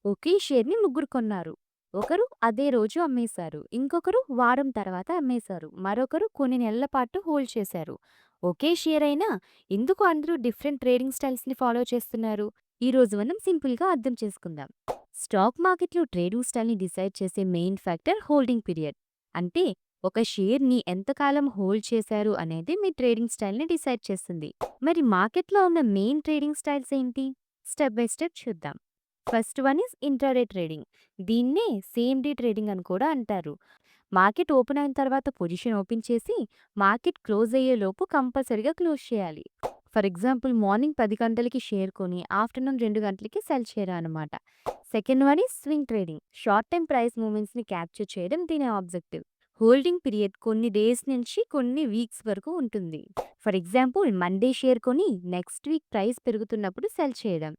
ఒకే షేర్‌ని ముగ్గురు కొన్నారు. ఒకరు అదే రోజు అమ్మేశారు. ఇంకొకరు వారం తర్వాత అమ్మేశారు. మరొకరు కొన్ని నెలల పాటు హోల్డ్ చేశారు. ఒకే షేర్ అయినా ఎందుకు అందరూ డిఫరెంట్ ట్రేడింగ్ స్టైల్స్‌ని ఫాలో చేస్తున్నారు? ఈరోజు మనం సింపుల్‌గా అర్థం చేసుకుందాం. స్టాక్ మార్కెట్‌లో ట్రేడింగ్ స్టైల్‌ని డిసైడ్ చేసే మెయిన్ ఫ్యాక్టర్ హోల్డింగ్ పీరియడ్. అంటే ఒక షేర్‌ని ఎంతకాలం హోల్డ్ చేశారు అనేది మీ ట్రేడింగ్ స్టైల్‌ని డిసైడ్ చేస్తుంది. మరి మార్కెట్‌లో ఉన్న మెయిన్ ట్రేడింగ్ స్టైల్స్ ఏంటి? స్టెప్ బై స్టెప్ చూద్దాం. First one is intraday trading. దీన్నే సేమ్ డే ట్రేడింగ్ అని కూడా అంటారు. మార్కెట్ ఓపెన్ అయిన తర్వాత పొజిషన్ ఓపెన్ చేసి మార్కెట్ క్లోజ్ అయ్యేలోపు కంపల్సరీగా క్లోజ్ చేయాలి. ఫర్ ఎగ్జాంపుల్ మార్నింగ్ 10 గంటలకి షేర్ కొని ఆఫ్టర్నూన్ 2 గంటలకి సెల్ చేయాలన్నమాట. Second one is swing trading. Short time price మూవ్మెంట్స్ని క్యాప్చర్ చేయడం దీని ఆబ్జెక్టివ్. హోల్డింగ్ పీరియడ్ కొన్ని డేస్ నుంచి కొన్ని వీక్స్ వరకు ఉంటుంది. ఫర్ ఎగ్జాంపుల్ మండే షేర్ కొని నెక్స్ట్ వీక్ ప్రైస్ పెరుగుతున్నప్పుడు సెల్ చేయడం.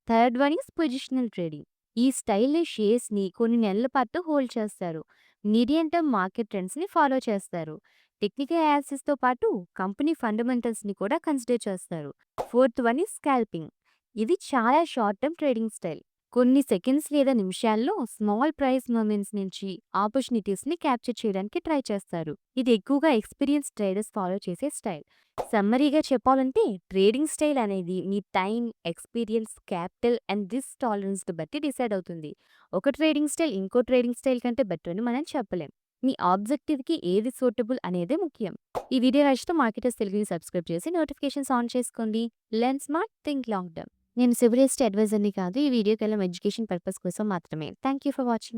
Third one is positional trading. ఈ స్టైల్లో షేర్స్ని కొన్ని నెలల పాటు హోల్డ్ చేస్తారు. మీడియం టర్మ్ మార్కెట్ ట్రెండ్స్ని ఫాలో చేస్తారు. టెక్నికల్ యానాలిసిస్తో పాటు కంపెనీ ఫండమెంటల్స్ని కూడా కన్సిడర్ చేస్తారు. Fourth one is scalping. ఇది చాలా షార్ట్ టర్మ్ ట్రేడింగ్ స్టైల్. కొన్ని సెకండ్స్ లేదా నిమిషాల్లో స్మాల్ ప్రైస్ మూమెంట్స్ నుంచి ఆపర్చునిటీస్ని క్యాప్చర్ చేయడానికి ట్రై చేస్తారు. ఇది ఎక్కువగా ఎక్స్పీరియన్స్ ట్రేడర్స్ ఫాలో చేసే స్టైల్. సమ్మరీగా చెప్పాలంటే ట్రేడింగ్ స్టైల్ అనేది మీ time, experience, capital and risk టాలరెన్స్‌ని బట్టి డిసైడ్ అవుతుంది. ఒక ట్రేడింగ్ స్టైల్ ఇంకో ట్రేడింగ్ స్టైల్ కంటే బెటర్ అని మనం చెప్పలేం. మీ ఆబ్జెక్టివ్‌కి ఏది సూటబుల్ అనేదే ముఖ్యం. ఈ వీడియో నచ్చితే మార్కెటర్స్ తెలుగుని సబ్స్క్రైబ్ చేసి నోటిఫికేషన్స్ ఆన్ చేసుకోండి. Learn smart, think long term. నేను సివిల్ ఎస్టేట్ అడ్వైజర్‌ని కాదు. ఈ వీడియో కేవలం ఎడ్యుకేషన్ పర్పస్ కోసం మాత్రమే. Thank you for watching.